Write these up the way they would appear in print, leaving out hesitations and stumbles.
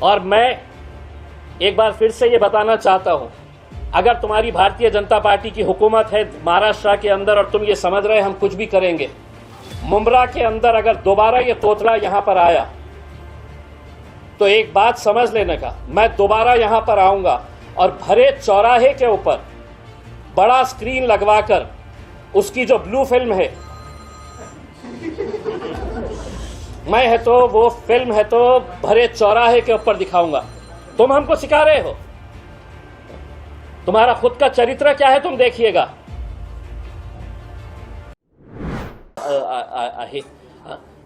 और मैं एक बार फिर से ये बताना चाहता हूं, अगर तुम्हारी भारतीय जनता पार्टी की हुकूमत है महाराष्ट्र के अंदर और तुम ये समझ रहे हम कुछ भी करेंगे, मुंब्रा के अंदर अगर दोबारा ये तोतला यहां पर आया तो एक बात समझ लेने का, मैं दोबारा यहां पर आऊंगा और भरे चौराहे के ऊपर बड़ा स्क्रीन लगवाकर उसकी जो ब्लू फिल्म है, मैं है तो वो फिल्म है तो भरे चौराहे के ऊपर दिखाऊंगा। तुम हमको सिखा रहे हो, तुम्हारा खुद का चरित्र क्या है तुम देखिएगा।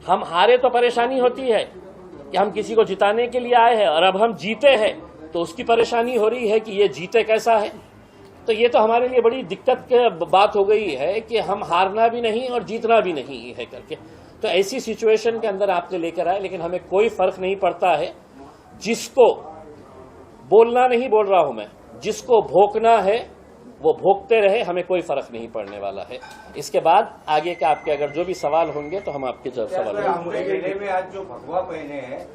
हम हारे तो परेशानी होती है कि हम किसी को जिताने के लिए आए हैं, और अब हम जीते हैं तो उसकी परेशानी हो रही है कि ये जीते कैसा है। तो ये तो हमारे लिए बड़ी दिक्कत की बात हो गई है कि हम हारना भी नहीं और जीतना भी नहीं है करके। तो ऐसी सिचुएशन के अंदर आपने लेकर आए, लेकिन हमें कोई फर्क नहीं पड़ता है। जिसको बोलना नहीं बोल रहा हूं मैं, जिसको भोंकना है वो भोंकते रहे, हमें कोई फर्क नहीं पड़ने वाला है। इसके बाद आगे के आपके अगर जो भी सवाल होंगे तो हम आपके सवाल में आज जो भगवा पहने हैं,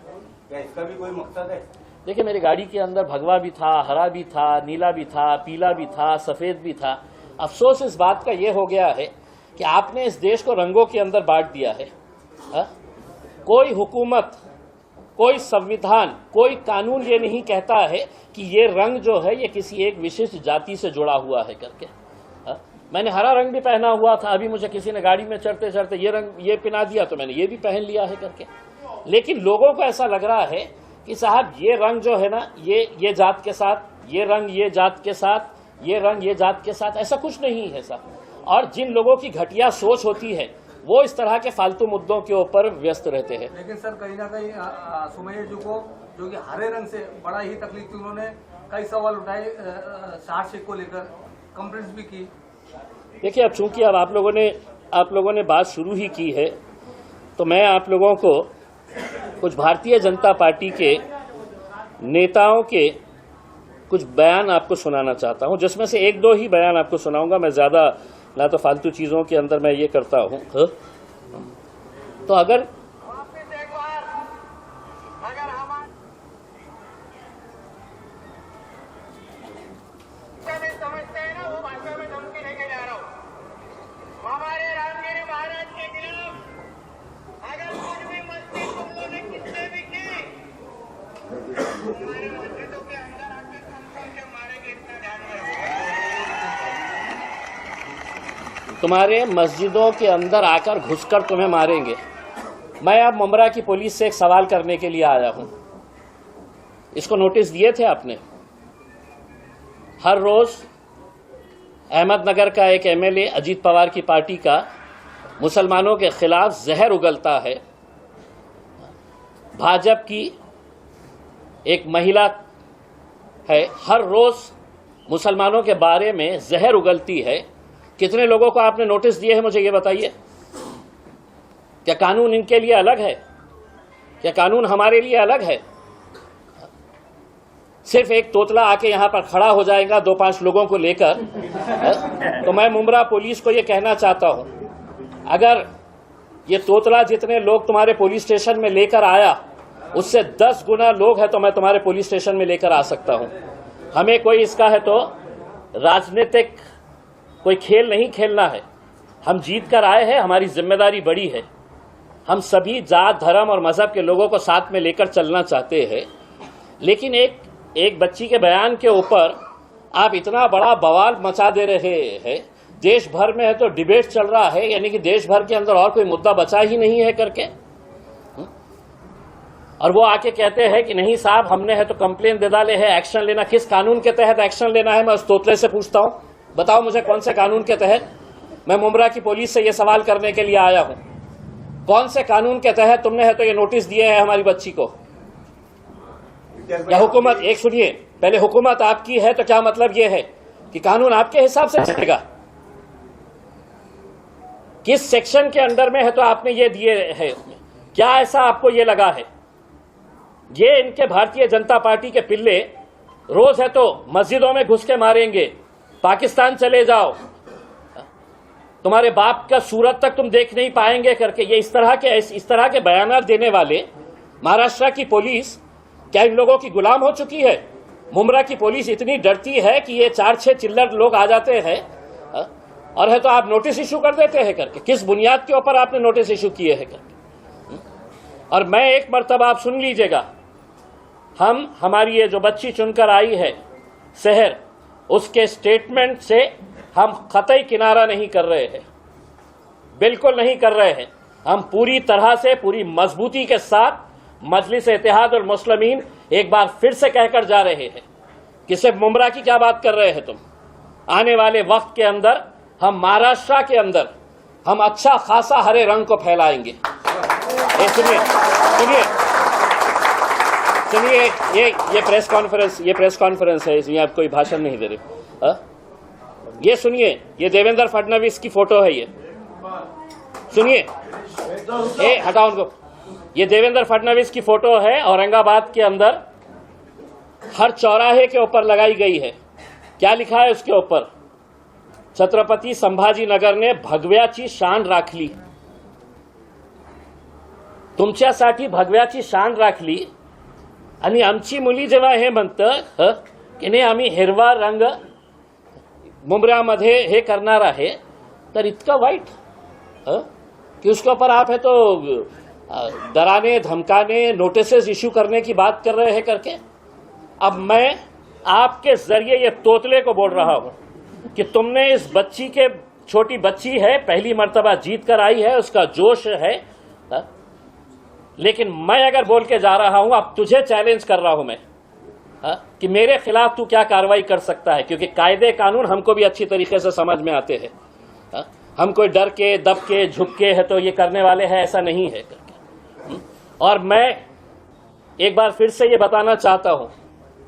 क्या इसका भी कोई मकसद है? देखिए, मेरी गाड़ी के अंदर भगवा भी था, हरा भी था, नीला भी था, पीला भी था, सफेद भी था। अफसोस इस बात का ये हो गया है कि आपने इस देश को रंगों के अंदर बांट दिया है। कोई हुकूमत, कोई संविधान, कोई कानून ये नहीं कहता है कि ये रंग जो है ये किसी एक विशिष्ट जाति से जुड़ा हुआ है करके। मैंने हरा रंग भी पहना हुआ था, अभी मुझे किसी ने गाड़ी में चढ़ते चढ़ते ये रंग ये पहना दिया तो मैंने ये भी पहन लिया है करके। लेकिन लोगों को ऐसा लग रहा है कि साहब ये रंग जो है ना, ये जात के साथ, ये रंग ये जात के साथ, ये रंग ये जात के साथ, ऐसा कुछ नहीं है साहब। और जिन लोगों की घटिया सोच होती है वो इस तरह के फालतू मुद्दों के ऊपर व्यस्त रहते हैं। लेकिन सर कहीं ना कहीं सुमैया जी को जो कि हरे रंग से बड़ा ही तकलीफ थी, उन्होंने कई सवाल उठाए चार्जशीट को लेकर, कंप्लेंट्स भी की। देखिए, अब चूंकि अब आप लोगों ने बात शुरू ही की है तो मैं आप लोगों को कुछ भारतीय जनता पार्टी के नेताओं के कुछ बयान आपको सुनाना चाहता हूं, जिसमें से एक दो ही बयान आपको सुनाऊंगा। मैं ज्यादा ना तो फालतू चीजों के अंदर मैं ये करता हूं। तो अगर समझते हैं ना, वो भाषा में धमकी लेके जा रहा हूं। हमारे रामगिरी महाराज के खिलाफ अगर कुछ भी मस्ती तुम लोगों ने किसने भी की, हमारे मस्जिदों के अंदर आके कम के मारेंगे, इतना ध्यान रखो। तुम्हारे मस्जिदों के अंदर आकर घुसकर तुम्हें मारेंगे। मैं अब मुंब्रा की पुलिस से एक सवाल करने के लिए आया हूं। इसको नोटिस दिए थे आपने? हर रोज अहमदनगर का एक एमएलए अजीत पवार की पार्टी का मुसलमानों के खिलाफ जहर उगलता है। भाजपा की एक महिला है, हर रोज मुसलमानों के बारे में जहर उगलती है। कितने लोगों को आपने नोटिस दिए हैं मुझे ये बताइए? क्या कानून इनके लिए अलग है? क्या कानून हमारे लिए अलग है? सिर्फ एक तोतला आके यहां पर खड़ा हो जाएगा 2-5 लोगों को लेकर। तो मैं मुंब्रा पुलिस को ये कहना चाहता हूं, अगर ये तोतला जितने लोग तुम्हारे पुलिस स्टेशन में लेकर आया उससे 10 गुना लोग हैं तो मैं तुम्हारे पुलिस स्टेशन में लेकर आ सकता हूं। हमें कोई इसका है तो राजनीतिक कोई खेल नहीं खेलना है। हम जीत कर आए हैं, हमारी जिम्मेदारी बड़ी है। हम सभी जात, धर्म और मजहब के लोगों को साथ में लेकर चलना चाहते हैं। लेकिन एक बच्ची के बयान के ऊपर आप इतना बड़ा बवाल मचा दे रहे हैं। देश भर में है तो डिबेट चल रहा है, यानी कि देश भर के अंदर और कोई मुद्दा बचा ही नहीं है करके। और वो आके कहते हैं कि नहीं साहब हमने है तो कंप्लेन दे डाले है, एक्शन लेना। किस कानून के तहत एक्शन लेना है मैं उस तोतले से पूछता हूं। बताओ मुझे कौन से कानून के तहत? मैं मुंब्रा की पुलिस से ये सवाल करने के लिए आया हूं, कौन से कानून के तहत तुमने है तो ये नोटिस दिए है हमारी बच्ची को? या हुकूमत, एक सुनिए पहले, हुकूमत आपकी है तो क्या मतलब ये है कि कानून आपके हिसाब से चलेगा? किस सेक्शन के अंडर में है तो आपने ये दिए है? क्या ऐसा आपको ये लगा है? ये इनके भारतीय जनता पार्टी के पिल्ले रोज है तो मस्जिदों में घुस के मारेंगे, पाकिस्तान चले जाओ, तुम्हारे बाप का सूरत तक तुम देख नहीं पाएंगे करके। ये इस तरह के बयान देने वाले महाराष्ट्र की पुलिस क्या इन लोगों की गुलाम हो चुकी है? मुमरा की पुलिस इतनी डरती है कि ये 4-6 चिल्लर लोग आ जाते हैं और है तो आप नोटिस इशू कर देते हैं करके। किस बुनियाद के ऊपर आपने नोटिस इशू किए हैं करके? और मैं एक मर्तबा आप सुन लीजिएगा, हमारी ये जो बच्ची चुनकर आई है शहर, उसके स्टेटमेंट से हम कतई किनारा नहीं कर रहे हैं, बिल्कुल नहीं कर रहे हैं। हम पूरी तरह से पूरी मजबूती के साथ मजलिस इत्तेहाद और मुस्लिमीन एक बार फिर से कहकर जा रहे हैं कि सिर्फ मुमरा की क्या बात कर रहे हैं तुम। आने वाले वक्त के अंदर हम महाराष्ट्र के अंदर हम अच्छा खासा हरे रंग को फैलाएंगे। सुनिए सुनिए सुनिए, ये प्रेस कॉन्फ्रेंस है, इसमें आप कोई भाषण नहीं दे रहे। ये सुनिए, ये देवेंद्र फडणवीस की फोटो है। ये सुनिए, हटाओ उनको। ये देवेंद्र फडणवीस की फोटो है, औरंगाबाद के अंदर हर चौराहे के ऊपर लगाई गई है। क्या लिखा है उसके ऊपर? छत्रपति संभाजी नगर ने भगव्याची शान राखली। तुमच्यासाठी भगव्याची शान राखली आणि आमची मुली जेव्हा हे म्हणतं की नाही आम्ही हिरवा रंग मुंबऱ्यामध्ये हे करणार आहे, तर इतकं वाईट कि उसके ऊपर आप है तो डराने धमकाने नोटिसेस इशू करने की बात कर रहे हैं करके। अब मैं आपके जरिए ये तोतले को बोल रहा हूं कि तुमने इस बच्ची के, छोटी बच्ची है, पहली मर्तबा जीत कर आई है, उसका जोश है, लेकिन मैं अगर बोल के जा रहा हूं, अब तुझे चैलेंज कर रहा हूं मैं कि मेरे खिलाफ तू क्या कार्रवाई कर सकता है, क्योंकि कायदे कानून हमको भी अच्छी तरीके से समझ में आते हैं। हम कोई डर के दब के झुक के है तो ये करने वाले हैं, ऐसा नहीं है करके। और मैं एक बार फिर से ये बताना चाहता हूं,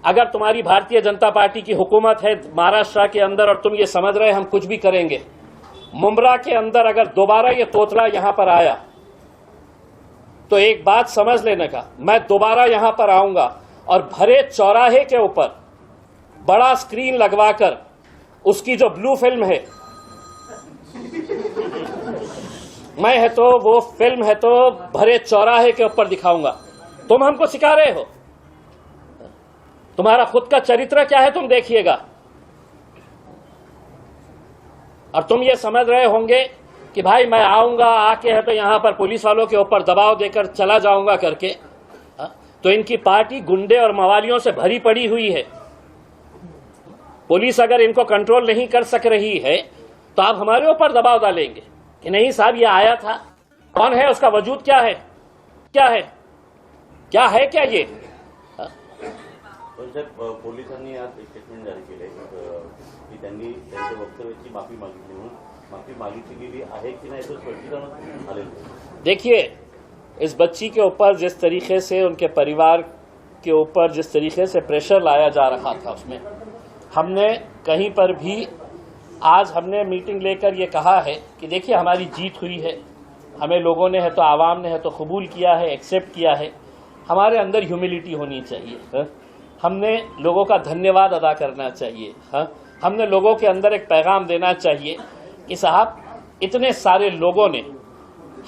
अगर तुम्हारी भारतीय जनता पार्टी की हुकूमत है महाराष्ट्र के अंदर और तुम ये समझ रहे हम कुछ भी करेंगे, मुंब्रा के अंदर अगर दोबारा ये तोतला यहां पर आया तो एक बात समझ लेने का, मैं दोबारा यहां पर आऊंगा और भरे चौराहे के ऊपर बड़ा स्क्रीन लगवाकर उसकी जो ब्लू फिल्म है, मैं है तो वो फिल्म है तो भरे चौराहे के ऊपर दिखाऊंगा। तुम हमको सिखा रहे हो, तुम्हारा खुद का चरित्र क्या है तुम देखिएगा। और तुम ये समझ रहे होंगे कि भाई मैं आऊंगा, आके है तो यहां पर पुलिस वालों के ऊपर दबाव देकर चला जाऊंगा करके। तो इनकी पार्टी गुंडे और मवालियों से भरी पड़ी हुई है। पुलिस अगर इनको कंट्रोल नहीं कर सक रही है तो आप हमारे ऊपर दबाव डालेंगे कि नहीं साहब ये आया था, कौन है, उसका वजूद क्या है, क्या है, क्या है, क्या ये। पण साहेब, पोलिसांनी आज एक स्टेटमेंट जारी केले की त्यांनी त्यांच्या वक्तव्याची माफी मागितली, म्हणून माफी मागितली गेली आहे की नाही तो स्पष्टीकरण आलेलं आहे। देखिए, इस बच्ची के ऊपर जिस तरीके से उनके परिवार के ऊपर जिस तरीके से प्रेशर लाया जा रहा था, उसमें हमने कहीं पर भी आज हमने मीटिंग लेकर ये कहा है कि देखिए हमारी जीत हुई है, हमें लोगों ने है तो आवाम ने है तो कबूल किया है, एक्सेप्ट किया है। हमारे अंदर ह्यूमिलिटी होनी चाहिए, हमने लोगों का धन्यवाद अदा करना चाहिए, हमने लोगों के अंदर एक पैगाम देना चाहिए कि साहब इतने सारे लोगों ने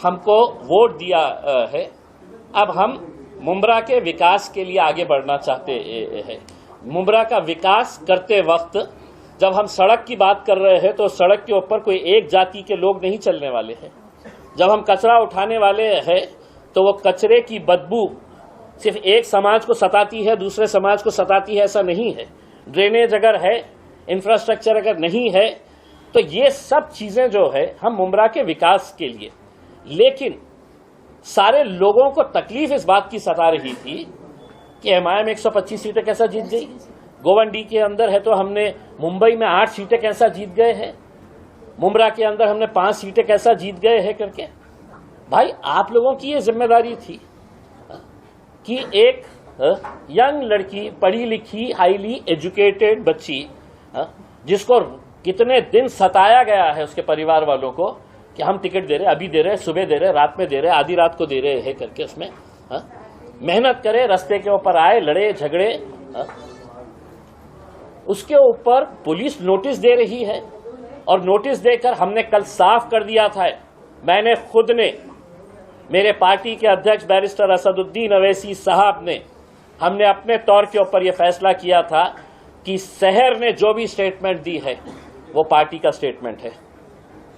हमको वोट दिया है, अब हम मुंब्रा के विकास के लिए आगे बढ़ना चाहते हैं। मुंब्रा का विकास करते वक्त जब हम सड़क की बात कर रहे हैं तो सड़क के ऊपर कोई एक जाति के लोग नहीं चलने वाले हैं। जब हम कचरा उठाने वाले हैं तो वो कचरे की बदबू सिर्फ एक समाज को सताती है, दूसरे समाज को सताती है, ऐसा नहीं है। ड्रेनेज अगर है, इंफ्रास्ट्रक्चर अगर नहीं है, तो ये सब चीजें जो है हम मुंब्रा के विकास के लिए, लेकिन सारे लोगों को तकलीफ इस बात की सता रही थी कि एमआईएम 125 सीटें कैसा जीत गई, गोवंडी के अंदर है तो हमने मुंबई में 8 सीटें कैसा जीत गए हैं, मुंब्रा के अंदर हमने 5 सीटें कैसा जीत गए हैं करके। भाई आप लोगों की ये जिम्मेदारी थी कि एक यंग लड़की, पढ़ी लिखी, हाईली एजुकेटेड बच्ची, जिसको कितने दिन सताया गया है उसके परिवार वालों को कि हम टिकट दे रहे, अभी दे रहे, सुबह दे रहे, रात में दे रहे, आधी रात को दे रहे हैं करके, उसमें मेहनत करे, रास्ते के ऊपर आए, लड़े झगड़े, उसके ऊपर पुलिस नोटिस दे रही है। और नोटिस देकर हमने कल साफ कर दिया था, मैंने खुद ने, मेरे पार्टी के अध्यक्ष बैरिस्टर असदुद्दीन अवैसी साहब ने हमने अपने तौर के ऊपर यह फैसला किया था कि शहर ने जो भी स्टेटमेंट दी है वो पार्टी का स्टेटमेंट है,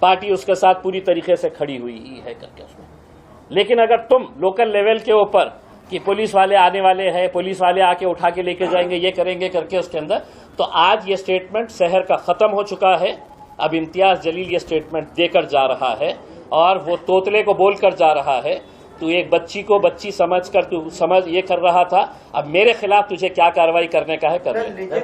पार्टी उसके साथ पूरी तरीके से खड़ी हुई है करके उसमें। लेकिन अगर तुम लोकल लेवल के ऊपर कि पुलिस वाले आने वाले हैं, पुलिस वाले आके उठा के लेके जाएंगे, ये करेंगे करके उसके अंदर, तो आज ये स्टेटमेंट शहर का खत्म हो चुका है। अब इम्तियाज जलील ये स्टेटमेंट देकर जा रहा है और वो तोतले को बोलकर जा रहा है, तू एक बच्ची को बच्ची समझकर तू समझ ये कर रहा था, अब मेरे खिलाफ तुझे क्या कार्रवाई करने का है कर ले।